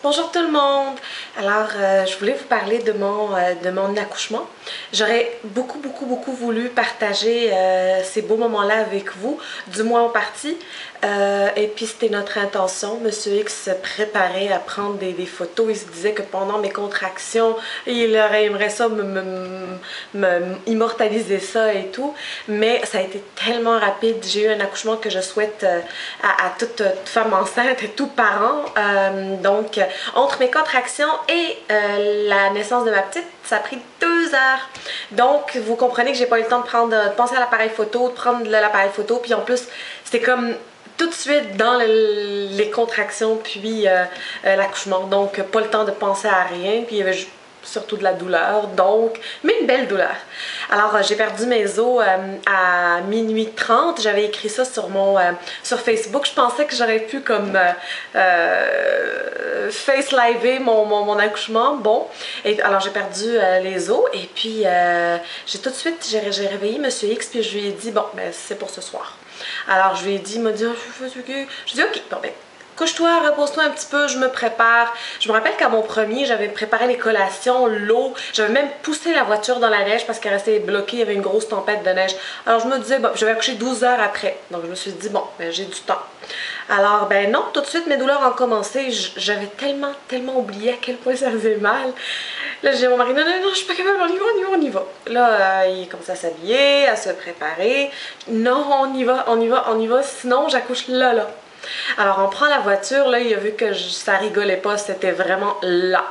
Bonjour tout le monde! Alors, je voulais vous parler de mon accouchement. J'aurais beaucoup voulu partager ces beaux moments-là avec vous, du moins en partie. Et puis, c'était notre intention. Monsieur X se préparait à prendre des photos. Il se disait que pendant mes contractions, il aimerait ça immortaliser ça et tout. Mais ça a été tellement rapide. J'ai eu un accouchement que je souhaite à toute femme enceinte et tout parent. Donc, entre mes contractions et la naissance de ma petite, ça a pris 2 heures. Donc, vous comprenez que j'ai pas eu le temps de penser à l'appareil photo, de prendre l'appareil photo. Puis en plus, c'était comme tout de suite dans les contractions, puis l'accouchement. Donc, pas le temps de penser à rien. Puis il y avait surtout de la douleur, donc, mais une belle douleur. Alors, j'ai perdu mes os à minuit 30. J'avais écrit ça sur sur Facebook. Je pensais que j'aurais pu comme face liver mon accouchement. Bon, et alors j'ai perdu les os et puis j'ai tout de suite, j'ai réveillé Monsieur X puis je lui ai dit, bon, ben c'est pour ce soir. Alors je lui ai dit, il m'a dit, oh, je suis fatiguée. Je lui ai dit, ok, bon ben, couche-toi, repose-toi un petit peu, je me prépare. Je me rappelle qu'à mon premier, j'avais préparé les collations, l'eau. J'avais même poussé la voiture dans la neige parce qu'elle restait bloquée, il y avait une grosse tempête de neige. Alors je me disais, bon, je vais accoucher 12 heures après. Donc je me suis dit, bon, ben, j'ai du temps. Alors, ben non, tout de suite, mes douleurs ont commencé. J'avais tellement oublié à quel point ça faisait mal. Là, j'ai dit à mon mari, non, je suis pas capable, on y va. Là, il commence à s'habiller, à se préparer. Non, on y va, sinon j'accouche là. Alors, on prend la voiture, là, il a vu que ça rigolait pas, c'était vraiment là.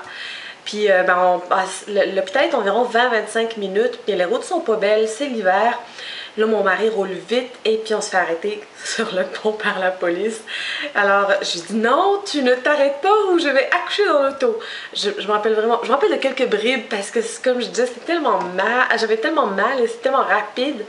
Puis, ben, l'hôpital est environ 20-25 minutes, puis les routes sont pas belles, c'est l'hiver. Là, mon mari roule vite et puis on se fait arrêter sur le pont par la police. Alors, j'ai dit non, tu ne t'arrêtes pas ou je vais accoucher dans l'auto. Je me rappelle vraiment, je me rappelle de quelques bribes parce que, comme je disais, c'était tellement mal, j'avais tellement mal et c'était tellement rapide.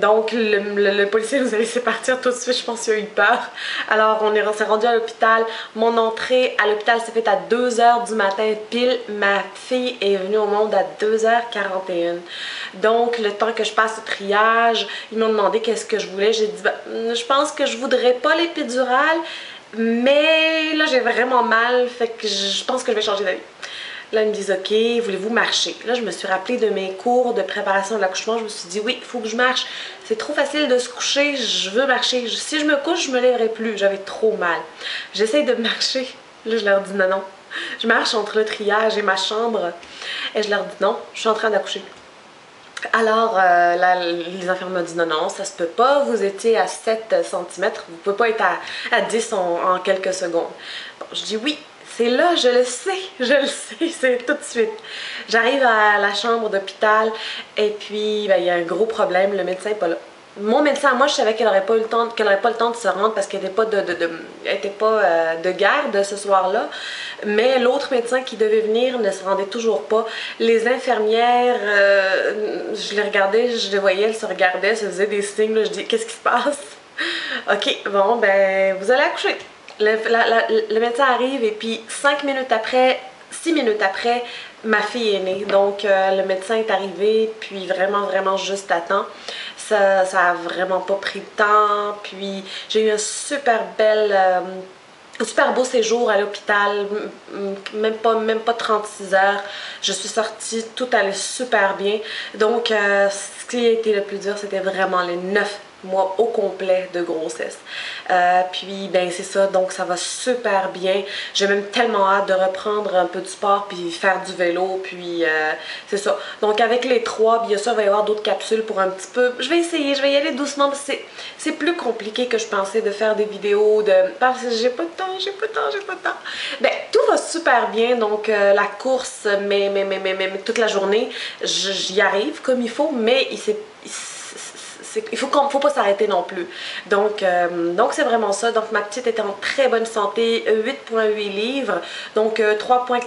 Donc, le policier nous a laissé partir tout de suite, je pense qu'il a eu peur. Alors, on s'est rendu à l'hôpital. Mon entrée à l'hôpital s'est faite à 2 h du matin pile. Ma fille est venue au monde à 2 h 41. Donc, le temps que je passe au triage, ils m'ont demandé qu'est-ce que je voulais. J'ai dit, ben, je pense que je voudrais pas l'épidurale, mais là, j'ai vraiment mal, fait que je pense que je vais changer d'avis. Là, ils me disent, OK, voulez-vous marcher? Là, je me suis rappelée de mes cours de préparation de l'accouchement. Je me suis dit, oui, il faut que je marche. C'est trop facile de se coucher, je veux marcher. Si je me couche, je me lèverai plus. J'avais trop mal. J'essaye de marcher. Là, je leur dis, non. Je marche entre le triage et ma chambre. Et je leur dis, non, je suis en train d'accoucher. Alors, là, les infirmiers m'ont dit, non, ça se peut pas. Vous étiez à 7 cm. Vous pouvez pas être à 10 en quelques secondes. Bon, je dis, oui. C'est là, je le sais, c'est tout de suite. J'arrive à la chambre d'hôpital et puis ben, il y a un gros problème, le médecin n'est pas là. Mon médecin, moi je savais qu'elle n'aurait pas le temps de se rendre parce qu'elle n'était pas de garde ce soir-là. Mais l'autre médecin qui devait venir ne se rendait toujours pas. Les infirmières, je les regardais, je les voyais, elles se regardaient, elles se faisaient des signes, là, je dis qu'est-ce qui se passe? Ok, bon ben vous allez accoucher. Le médecin arrive et puis 6 minutes après, ma fille est née. Donc le médecin est arrivé, puis vraiment juste à temps. Ça a vraiment pas pris de temps. Puis j'ai eu un super beau séjour à l'hôpital, même pas 36 heures. Je suis sortie, tout allait super bien. Donc ce qui a été le plus dur, c'était vraiment les 9 mois au complet de grossesse. Puis ben c'est ça, donc ça va super bien. J'ai même tellement hâte de reprendre un peu de sport puis faire du vélo, puis c'est ça. Donc avec les 3, bien sûr il va y avoir d'autres capsules pour un petit peu. Je vais essayer, je vais y aller doucement parce que c'est plus compliqué que je pensais de faire des vidéos parce que j'ai pas de temps. Ben tout va super bien, donc la course, mais toute la journée, j'y arrive comme il faut, mais il faut pas s'arrêter non plus. Donc c'est vraiment ça. Donc ma petite était en très bonne santé, 8,8 livres, donc 3 kg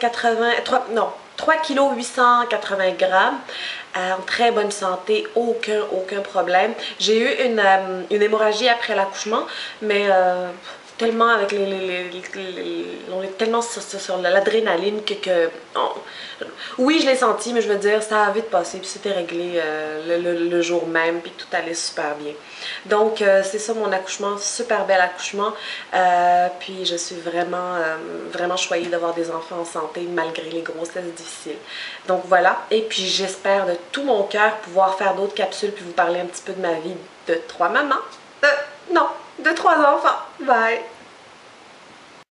880 grammes. En très bonne santé, aucun problème. J'ai eu une hémorragie après l'accouchement, mais tellement avec on est tellement sur l'adrénaline oui, je l'ai senti, mais je veux dire, ça a vite passé, puis c'était réglé le jour même, puis tout allait super bien. Donc, c'est ça mon accouchement, super bel accouchement, puis je suis vraiment choyée d'avoir des enfants en santé, malgré les grossesses difficiles. Donc voilà, et puis j'espère de tout mon cœur pouvoir faire d'autres capsules, puis vous parler un petit peu de ma vie de 3 mamans. Non, de 3 enfants. Bye!